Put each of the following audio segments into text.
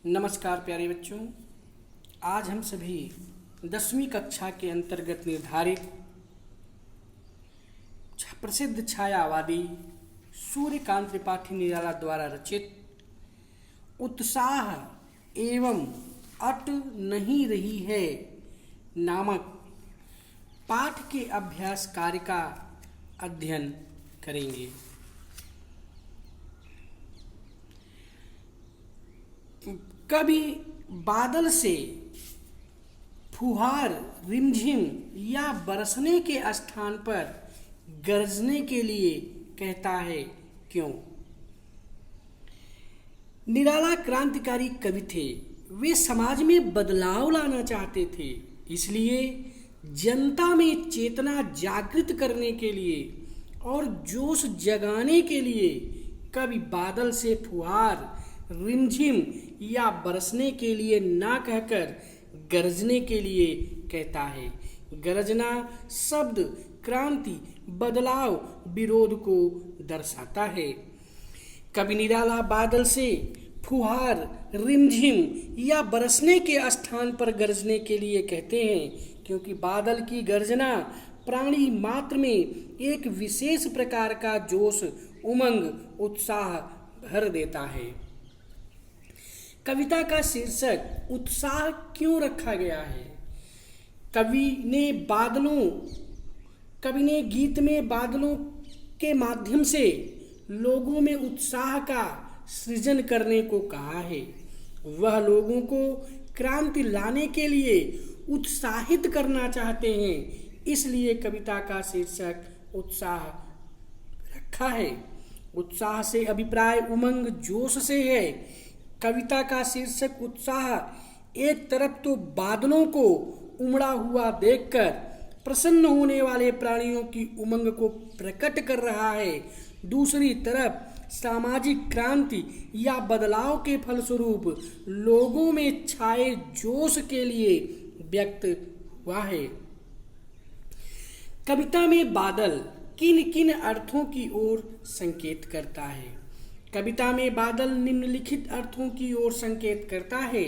नमस्कार प्यारे बच्चों। आज हम सभी 10वीं कक्षा के अंतर्गत निर्धारित प्रसिद्ध छायावादी सूर्यकांत त्रिपाठी निराला द्वारा रचित उत्साह एवं अट नहीं रही है नामक पाठ के अभ्यास कार्य का अध्ययन करेंगे। कभी बादल से फुहार रिमझिम या बरसने के स्थान पर गरजने के लिए कहता है क्यों? निराला क्रांतिकारी कवि थे। वे समाज में बदलाव लाना चाहते थे, इसलिए जनता में चेतना जागृत करने के लिए और जोश जगाने के लिए कभी बादल से फुहार रिमझिम या बरसने के लिए ना कहकर गरजने के लिए कहता है। गरजना शब्द क्रांति, बदलाव, विरोध को दर्शाता है। कवि निराला बादल से फुहार रिमझिम या बरसने के स्थान पर गरजने के लिए कहते हैं, क्योंकि बादल की गर्जना प्राणी मात्र में एक विशेष प्रकार का जोश, उमंग, उत्साह भर देता है। कविता का शीर्षक उत्साह क्यों रखा गया है? कवि ने गीत में बादलों के माध्यम से लोगों में उत्साह का सृजन करने को कहा है। वह लोगों को क्रांति लाने के लिए उत्साहित करना चाहते हैं, इसलिए कविता का शीर्षक उत्साह रखा है। उत्साह से अभिप्राय उमंग, जोश से है। कविता का शीर्षक उत्साह एक तरफ तो बादलों को उमड़ा हुआ देखकर प्रसन्न होने वाले प्राणियों की उमंग को प्रकट कर रहा है, दूसरी तरफ सामाजिक क्रांति या बदलाव के फलस्वरूप लोगों में छाए जोश के लिए व्यक्त हुआ है। कविता में बादल किन किन अर्थों की ओर संकेत करता है? कविता में बादल निम्नलिखित अर्थों की ओर संकेत करता है।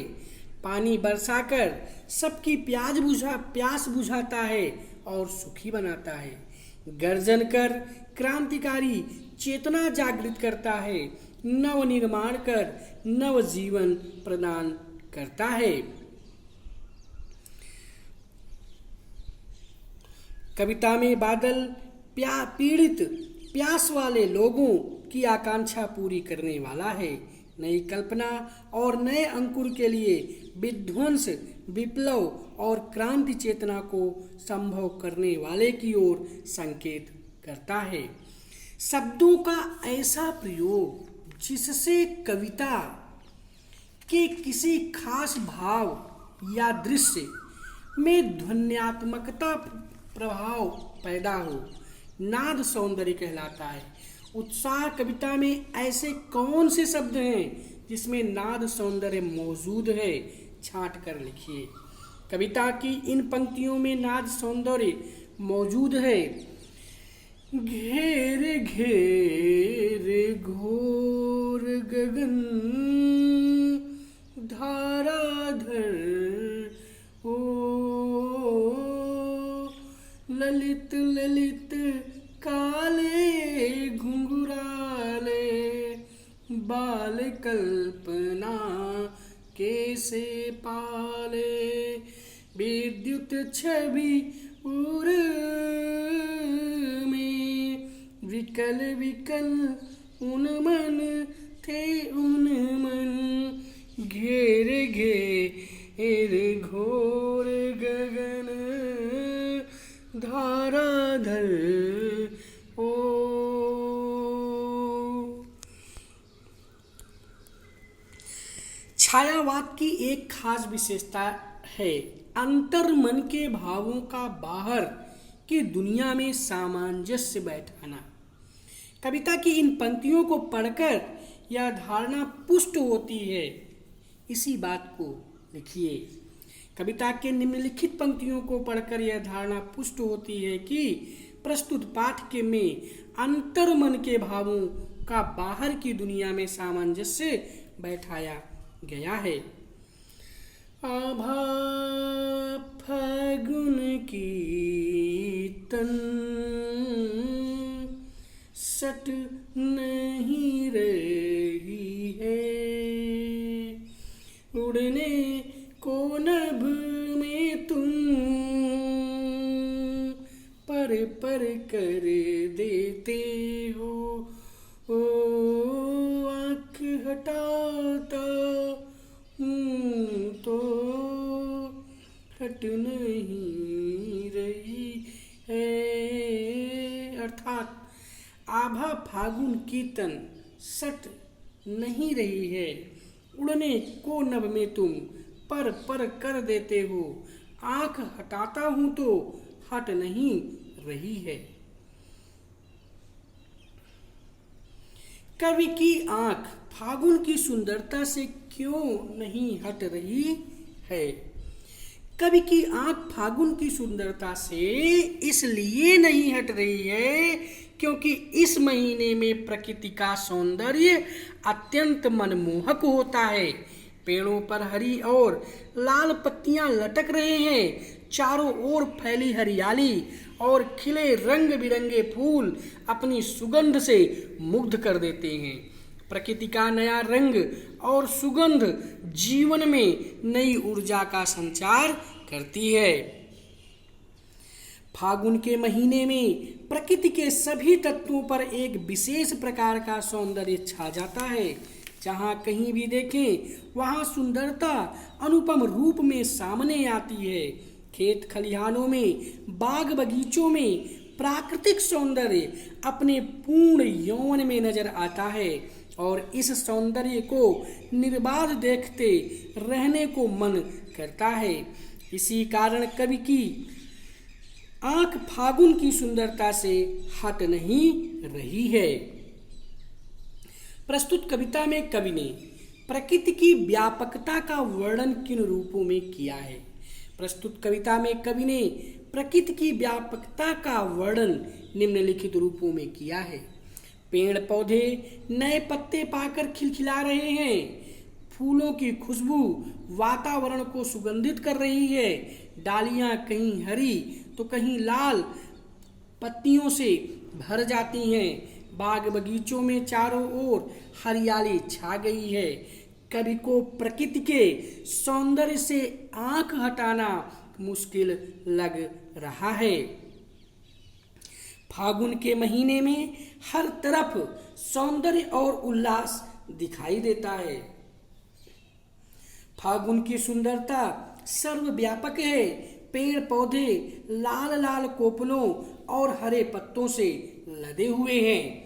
पानी बरसाकर सबकी प्यास बुझाता है और सुखी बनाता है। गर्जन कर क्रांतिकारी चेतना जागृत करता है। नव निर्माण कर नव जीवन प्रदान करता है। कविता में बादल पीड़ित, प्यास वाले लोगों की आकांक्षा पूरी करने वाला है। नई कल्पना और नए अंकुर के लिए विध्वंस, विप्लव और क्रांति चेतना को संभव करने वाले की ओर संकेत करता है। शब्दों का ऐसा प्रयोग जिससे कविता के किसी खास भाव या दृश्य में ध्वन्यात्मकता प्रभाव पैदा हो, नाद सौंदर्य कहलाता है। उत्साह कविता में ऐसे कौन से शब्द हैं जिसमें नाद सौंदर्य मौजूद है? छांट कर लिखिए। कविता की इन पंक्तियों में नाद सौंदर्य मौजूद है। घेर घेर घोर गगन धाराधर ओ ललित ललित काले घुंघराले बाल कल्पना कैसे पाले विद्युत छवि उर में विकल विकल उन्मन थे उन्मन घेर घेर घोर गगन धाराधर ओ। छायावाद की एक खास विशेषता है अंतर्मन के भावों का बाहर की दुनिया में सामंजस्य बैठाना। कविता की इन पंक्तियों को पढ़कर यह धारणा पुष्ट होती है। इसी बात को लिखिए। कविता के निम्नलिखित पंक्तियों को पढ़कर यह धारणा पुष्ट होती है कि प्रस्तुत पाठ के में अंतर्मन के भावों का बाहर की दुनिया में सामंजस्य बैठाया गया है। आभा फागुन की तन सट नहीं रही है, उड़ने को नभ में तुम पर कर देते हो, ओ आँख हटाता हूँ तो हट नहीं रही है। अर्थात आभा फागुन की तन सट नहीं रही है, उड़ने को नभ में तुम पर कर देते हो, आँख हटाता हूँ तो हट नहीं रही है। कवि की आँख फागुन की सुंदरता से क्यों नहीं हट रही है? कवि की आँख फागुन की सुंदरता से इसलिए नहीं हट रही है क्योंकि इस महीने में प्रकृति का सौंदर्य अत्यंत मनमोहक होता है। पेड़ों पर हरी और लाल पत्तियां लटक रहे हैं, चारों ओर फैली हरियाली और खिले रंग बिरंगे फूल अपनी सुगंध से मुग्ध कर देते हैं। प्रकृति का नया रंग और सुगंध जीवन में नई ऊर्जा का संचार करती है। फागुन के महीने में प्रकृति के सभी तत्वों पर एक विशेष प्रकार का सौंदर्य छा जाता है। जहाँ कहीं भी देखें वहाँ सुंदरता अनुपम रूप में सामने आती है। खेत खलिहानों में, बाग बगीचों में प्राकृतिक सौंदर्य अपने पूर्ण यौवन में नजर आता है और इस सौंदर्य को निर्बाध देखते रहने को मन करता है। इसी कारण कवि की आँख फागुन की सुंदरता से हट नहीं रही है। प्रस्तुत कविता में कवि ने प्रकृति की व्यापकता का वर्णन किन रूपों में किया है? प्रस्तुत कविता में कवि ने प्रकृति की व्यापकता का वर्णन निम्नलिखित रूपों में किया है। पेड़ पौधे नए पत्ते पाकर खिलखिला रहे हैं, फूलों की खुशबू वातावरण को सुगंधित कर रही है, डालियां कहीं हरी तो कहीं लाल पत्तियों से भर जाती हैं, बाग बगीचों में चारों ओर हरियाली छा गई है। कवि को प्रकृति के सौंदर्य से आंख हटाना मुश्किल लग रहा है। फागुन के महीने में हर तरफ सौंदर्य और उल्लास दिखाई देता है। फागुन की सुंदरता सर्वव्यापक है। पेड़ पौधे लाल लाल कोपलों और हरे पत्तों से लदे हुए हैं।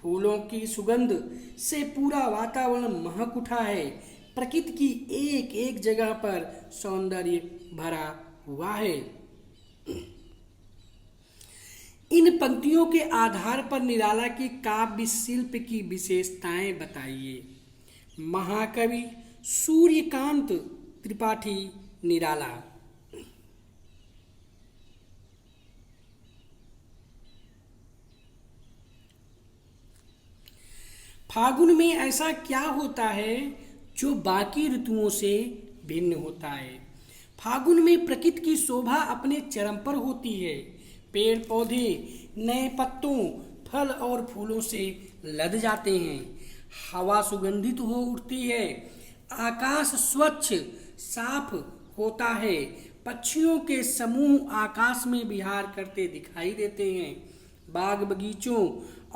फूलों की सुगंध से पूरा वातावरण महक उठा है। प्रकृति की एक एक जगह पर सौंदर्य भरा हुआ है। इन पंक्तियों के आधार पर निराला की काव्य शिल्प की विशेषताएं बताइए। महाकवि सूर्यकांत त्रिपाठी निराला। फागुन में ऐसा क्या होता है जो बाकी ऋतुओं से भिन्न होता है? फागुन में प्रकृति की शोभा अपने चरम पर होती है। पेड़ पौधे नए पत्तों, फल और फूलों से लद जाते हैं। हवा सुगंधित हो उठती है। आकाश स्वच्छ साफ होता है। पक्षियों के समूह आकाश में विहार करते दिखाई देते हैं। बाग बगीचों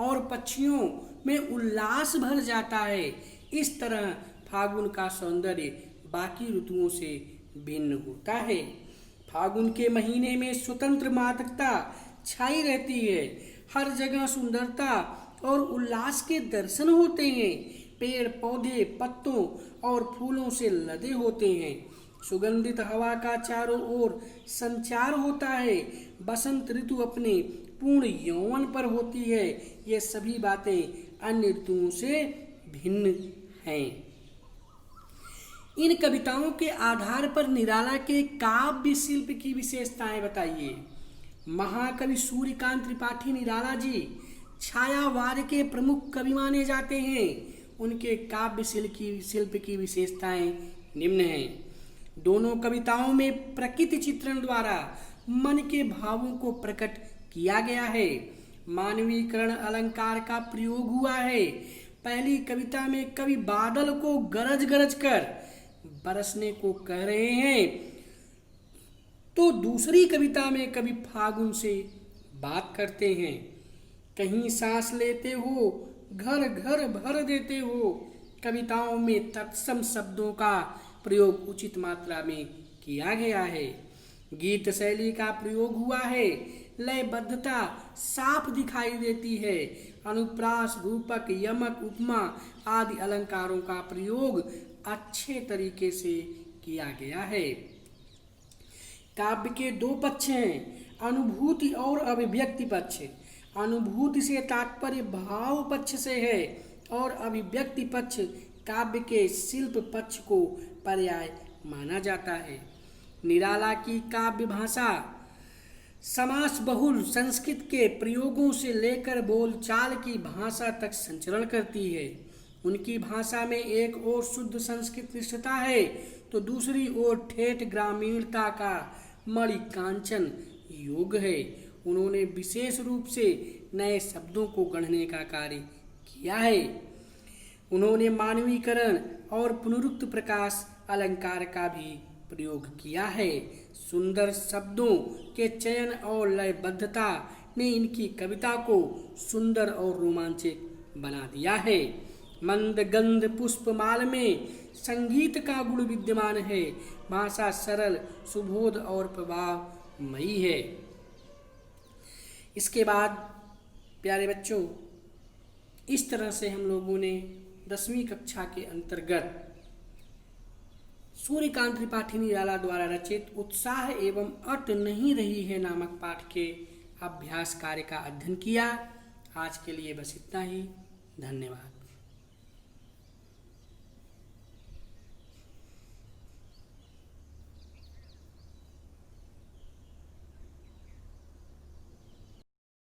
और पक्षियों में उल्लास भर जाता है। इस तरह फागुन का सौंदर्य बाकी ऋतुओं से भिन्न होता है। फागुन के महीने में स्वतंत्र मादकता छाई रहती है। हर जगह सुंदरता और उल्लास के दर्शन होते हैं। पेड़ पौधे पत्तों और फूलों से लदे होते हैं। सुगंधित हवा का चारों ओर संचार होता है। बसंत ऋतु अपने पूर्ण यौवन पर होती है। ये सभी बातें अन्य ऋतुओं से भिन्न हैं। इन कविताओं के आधार पर निराला के काव्य शिल्प की विशेषताएं बताइए। महाकवि सूर्यकांत त्रिपाठी निराला जी छायावाद के प्रमुख कवि माने जाते हैं। उनके काव्य शिल्प की विशेषताएं निम्न हैं। दोनों कविताओं में प्रकृति चित्रण द्वारा मन के भावों को प्रकट किया गया है। मानवीकरण अलंकार का प्रयोग हुआ है। पहली कविता में कवि बादल को गरज गरज कर बरसने को कह रहे हैं, तो दूसरी कविता में कवि फागुन से बात करते हैं। कहीं सांस लेते हो, घर घर भर देते हो। कविताओं में तत्सम शब्दों का प्रयोग उचित मात्रा में किया गया है। गीत शैली का प्रयोग हुआ है। लयबद्धता साफ दिखाई देती है। अनुप्रास, रूपक, यमक, उपमा आदि अलंकारों का प्रयोग अच्छे तरीके से किया गया है। काव्य के दो पक्ष हैं, अनुभूति और अभिव्यक्ति पक्ष। अनुभूति से तात्पर्य भाव पक्ष से है और अभिव्यक्ति पक्ष काव्य के शिल्प पक्ष को पर्याय माना जाता है। निराला की काव्य भाषा समास बहुल संस्कृत के प्रयोगों से लेकर बोलचाल की भाषा तक संचरण करती है। उनकी भाषा में एक ओर शुद्ध संस्कृत निष्ठता है तो दूसरी ओर ठेठ ग्रामीणता का मणिकांचन योग है। उन्होंने विशेष रूप से नए शब्दों को गढ़ने का कार्य किया है। उन्होंने मानवीकरण और पुनरुक्त प्रकाश अलंकार का भी प्रयोग किया है। सुंदर शब्दों के चयन और लयबद्धता ने इनकी कविता को सुंदर और रोमांचक बना दिया है। मंद गंध पुष्पमाल में संगीत का गुण विद्यमान है। भाषा सरल, सुबोध और प्रभावमयी है। इसके बाद प्यारे बच्चों, इस तरह से हम लोगों ने 10वीं कक्षा के अंतर्गत सूर्यकांत त्रिपाठी निराला द्वारा रचित उत्साह एवं अट नहीं रही है नामक पाठ के अभ्यास कार्य का अध्ययन किया। आज के लिए बस इतना ही। धन्यवाद।